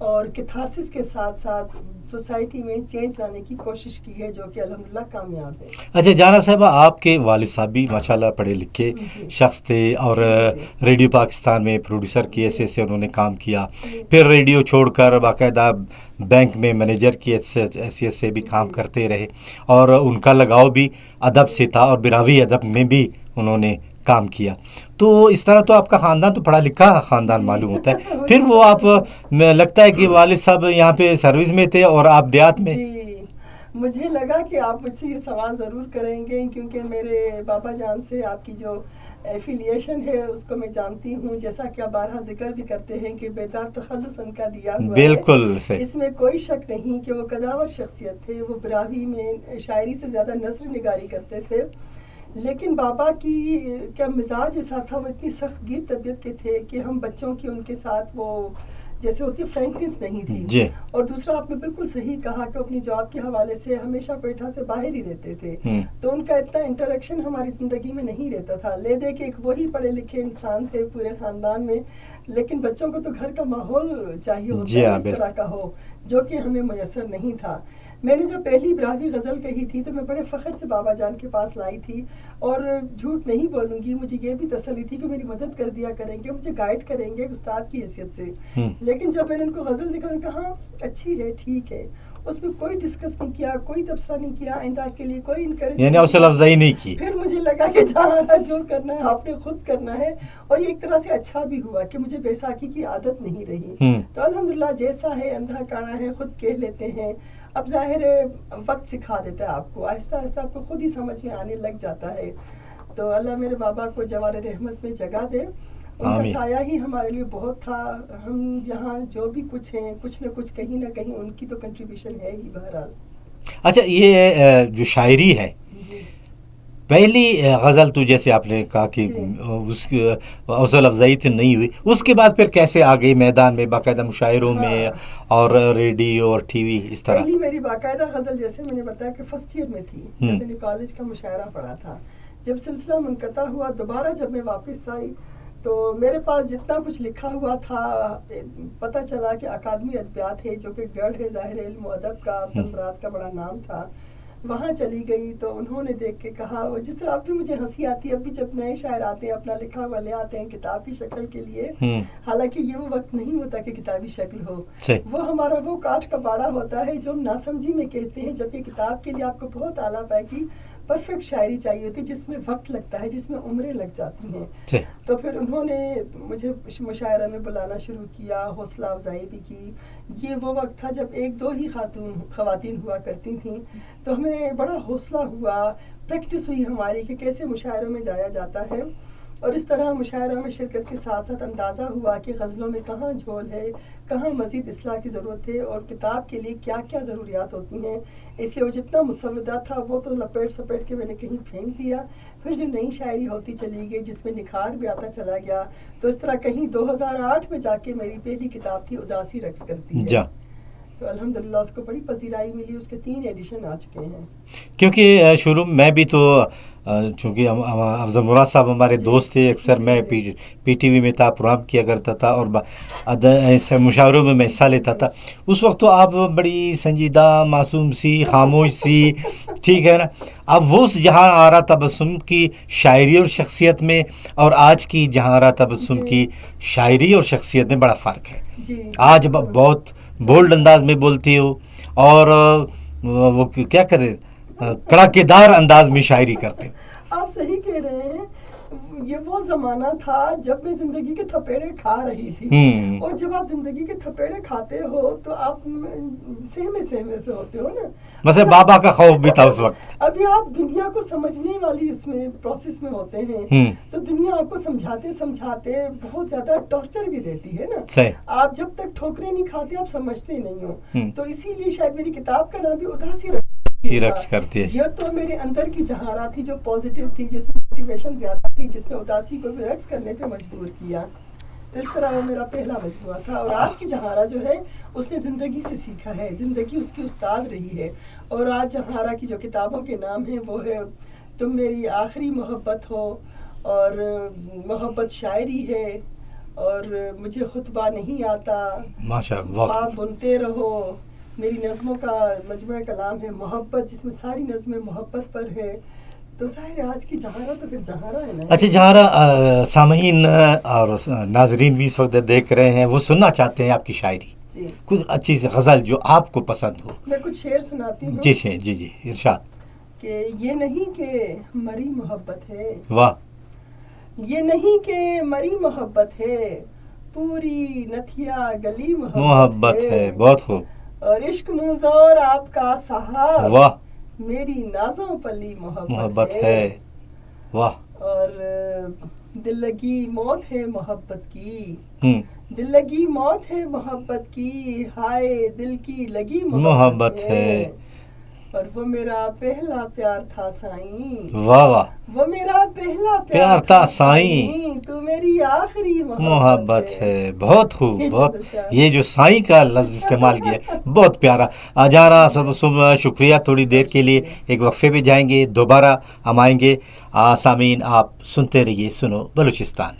اور کیتھارسس کے ساتھ ساتھ سوسائٹی میں چینج لانے کی کوشش کی ہے، جو کہ الحمدللہ کامیاب ہے۔ اچھا جانا صاحبہ، آپ کے والد صاحب بھی ماشاءاللہ پڑھے لکھے شخص تھے اور ریڈیو پاکستان میں پروڈیوسر کی حیثیت سے انہوں نے کام کیا، پھر ریڈیو چھوڑ کر باقاعدہ بینک میں مینیجر کی حیثیت سے بھی کام کرتے رہے، اور ان کا لگاؤ بھی ادب سے تھا اور براوی ادب میں بھی انہوں نے کام کیا۔ تو اس طرح تو آپ کا خاندان تو پڑھا لکھا خاندان معلوم ہوتا ہے۔ پھر وہ آپ لگتا ہے کہ والد صاحب یہاں پہ سروس میں تھے اور آپ دیہات میں؟ جی، مجھے لگا کہ آپ مجھ سے یہ سوال ضرور کریں گے، کیونکہ میرے بابا جان سے آپ کی جو ایفیلیشن ہے اس کو میں جانتی ہوں، جیسا کہ آپ بارہا ذکر بھی کرتے ہیں کہ بیدار تخلص ان کا دیا ہوا ہے۔ بالکل صحیح، اس میں کوئی شک نہیں کہ وہ قداور شخصیت تھے۔ وہ براوی میں شاعری سے زیادہ نثر نگاری کرتے تھے، لیکن بابا کی کیا مزاج ایسا تھا، وہ اتنی سخت گیر طبیعت کے تھے کہ ہم بچوں کی ان کے ساتھ وہ جیسے ہوتی ہے فرینکنس نہیں تھی جی۔ اور دوسرا آپ نے بالکل صحیح کہا کہ اپنی جاب کے حوالے سے ہمیشہ کوئٹہ سے باہر ہی رہتے تھے، تو ان کا اتنا انٹریکشن ہماری زندگی میں نہیں رہتا تھا۔ لے دے کے ایک وہی پڑھے لکھے انسان تھے پورے خاندان میں، لیکن بچوں کو تو گھر کا ماحول چاہیے ہوتا ہے اس طرح کا ہو، جو کہ ہمیں میسر نہیں تھا۔ میں نے جب پہلی براوی غزل کہی تھی تو میں بڑے فخر سے بابا جان کے پاس لائی تھی، اور جھوٹ نہیں بولوں گی، مجھے یہ بھی تسلی تھی کہ میری مدد کر دیا کریں گے، مجھے گائیڈ کریں گے استاد کی حیثیت سے۔ لیکن جب میں نے ان کو غزل دکھا، انہوں نے کہا اچھی ہے، ٹھیک ہے، اس میں کوئی ڈسکس نہیں کیا، کوئی تبصرہ نہیں کیا، آئندہ کے لیے کوئی انکریج، یعنی حوصلہ افزائی نہیں کی۔ پھر مجھے لگا کہ جہاں جو کرنا ہے آپ نے خود کرنا ہے، اور یہ ایک طرح سے اچھا بھی ہوا کہ مجھے بیساکھی کی عادت نہیں رہی۔ تو الحمدللہ جیسا ہے اندھا کاڑا ہے خود کہہ لیتے ہیں۔ اب ظاہر ہے وقت سکھا دیتا ہے آپ کو، آہستہ آہستہ آپ کو خود ہی سمجھ میں آنے لگ جاتا ہے۔ تو اللہ میرے بابا کو جوار رحمت میں جگہ دے، ان کا سایہ ہی ہمارے لیے بہت تھا۔ ہم یہاں جو بھی کچھ ہیں، کچھ نہ کچھ کہیں نہ کہیں ان کی تو کنٹریبیوشن ہے ہی بہرحال۔ اچھا، یہ جو شاعری ہے، پہلی غزل تو جیسے آپ نے کہا کہ اس کی حوصلہ افزائی تو نہیں ہوئی، اس کے بعد پھر کیسے آ گئی میدان میں، باقاعدہ مشاعروں میں اور ریڈیو اور ٹی وی اس طرح؟ پہلی میری باقاعدہ غزل جیسے میں نے بتایا کہ فرسٹ ایئر میں تھی، جب میں نے کالج کا مشاعرہ پڑھا تھا۔ جب سلسلہ منقطع ہوا، دوبارہ جب میں واپس آئی تو میرے پاس جتنا کچھ لکھا ہوا تھا، پتہ چلا کہ اکادمی ادبیات ہے جو کہ گڑھ ہے ظاہر علم و ادب کا، افضل مراد کا بڑا نام تھا، وہاں چلی گئی تو انہوں نے دیکھ کے کہا، جس طرح اب بھی مجھے ہنسی آتی ہے، اب بھی جب نئے شاعر آتے ہیں اپنا لکھا ہوا لے آتے ہیں کتاب کی شکل کے لیے، حالانکہ یہ وہ وقت نہیں ہوتا کہ کتابی شکل ہو، وہ ہمارا وہ کاٹ کا باڑا ہوتا ہے جو ہم ناسمجھی میں کہتے ہیں، جبکہ کتاب کے لیے آپ کو بہت اعلیٰ پائے کی پرفیکٹ شاعری چاہیے ہوتی ہے، جس میں وقت لگتا ہے، جس میں عمریں لگ جاتی ہیں۔ تو پھر انہوں نے مجھے مشاعرہ میں بلانا شروع کیا، حوصلہ افزائی بھی کی۔ یہ وہ وقت تھا جب ایک دو ہی خواتین ہوا کرتی تھیں، تو ہمیں بڑا حوصلہ ہوا، پریکٹس ہوئی ہماری کہ کیسے مشاعروں میں جایا جاتا ہے، اور اس طرح مشاعرہ میں شرکت کے ساتھ ساتھ اندازہ ہوا کہ غزلوں میں کہاں جھول ہے، کہاں مزید اصلاح کی ضرورت ہے، اور کتاب کے لیے کیا کیا ضروریات ہوتی ہیں۔ اس لیے وہ جتنا مسودہ تھا وہ تو لپیٹ سپیٹ کے میں نے کہیں پھینک دیا۔ پھر جو نئی شاعری ہوتی چلی گئی، جس میں نکھار بھی آتا چلا گیا، تو اس طرح کہیں 2008 میں جا کے میری پہلی کتاب تھی اداسی رقص کرتی ہے، تو الحمدللہ اس کو بڑی پذیرائی ملی، اس کے 3 ایڈیشن آ چکے ہیں۔ کیونکہ شروع میں بھی تو چونکہ افضل مراد صاحب ہمارے دوست تھے، اکثر میں پی ٹی وی میں تھا، پروگرام کیا کرتا تھا اور مشاوروں میں حصہ لیتا تھا۔ اس وقت تو آپ بڑی سنجیدہ، معصوم سی، خاموش سی، ٹھیک ہے نا۔ اب وہ جہاں آرا تبسم کی شاعری اور شخصیت میں اور آج کی جہاں آرا تبسم کی شاعری اور شخصیت میں بڑا فرق ہے۔ آج بہت بولڈ انداز میں بولتی ہو اور وہ کیا کرے، کڑاکے دار انداز میں شاعری کرتے ہو۔ آپ صحیح کہہ رہے ہیں، یہ وہ زمانہ تھا جب میں زندگی کے تھپیڑے کھا رہی تھی، اور جب آپ زندگی کے تھپیڑے کھاتے ہو تو آپ سہمے سے ہوتے ہو نا، مثلا بابا کا خوف بھی تھا اس وقت۔ ابھی آپ دنیا کو سمجھنے والی اس میں پروسیس میں ہوتے ہیں، تو دنیا آپ کو سمجھاتے بہت زیادہ ٹارچر بھی دیتی ہے نا۔ آپ جب تک ٹھوکریں نہیں کھاتے آپ سمجھتے نہیں ہو، تو اسی لیے شاید میری کتاب کا نام بھی اداسی رقص کرتی ہے۔ یہ تو میرے اندر کی جہارا تھی جو پازیٹیو تھی، جس میں موٹیویشن زیادہ تھی، جس نے اداسی کو بھی رقص کرنے پہ مجبور کیا۔ تو اس طرح وہ میرا پہلا مجموعہ تھا، اور آج کی جہارا جو ہے اس نے زندگی سے سیکھا ہے، زندگی اس کی استاد رہی ہے، اور آج جہارا کی جو کتابوں کے نام ہیں وہ ہے تم میری آخری محبت ہو، اور محبت شاعری ہے، اور مجھے خطبہ نہیں آتا، ماشاء اللہ، آپ بہت بنتے رہو. میری نظموں کا مجموعہ کلام ہے محبت، جس میں ساری نظمیں محبت پر ہے. تو ظاہر ہے آج کی جہارا تو پھر جہارا ہے نا. اچھا جہارا، سامعین اور ناظرین بھی اس وقت دیکھ رہے ہیں، وہ سننا چاہتے ہیں آپ کی شاعری، جی کچھ اچھی سی غزل جو آپ کو پسند ہو. میں کچھ شعر سناتی ہوں. جی ارشاد. کہ یہ نہیں کہ مری محبت ہے، واہ. یہ نہیں کہ مری محبت ہے، پوری نتھیا گلی محبت ہے، بہت خوب. اور عشق منظور آپ کا صاحب، واہ. میری نازوں پلی محبت ہے. واہ. اور دل لگی موت ہے محبت کی، ہم. دل لگی موت ہے محبت کی، ہائے دل کی لگی محبت ہے. اور وہ میرا پہلا پیار تھا سائیں، واہ واہ. وہ میرا پہلا پیار تھا سائیں، تو میری آخری محبت ہے. بہت خوب، یہ بہت. چندر شاہ. یہ جو سائیں کا لفظ استعمال کیا ہے بہت پیارا. جہاں سب شکریہ. تھوڑی دیر کے لیے ایک وقفے پہ جائیں گے، دوبارہ ہم آئیں گے. سامعین آپ سنتے رہیے سنو بلوچستان.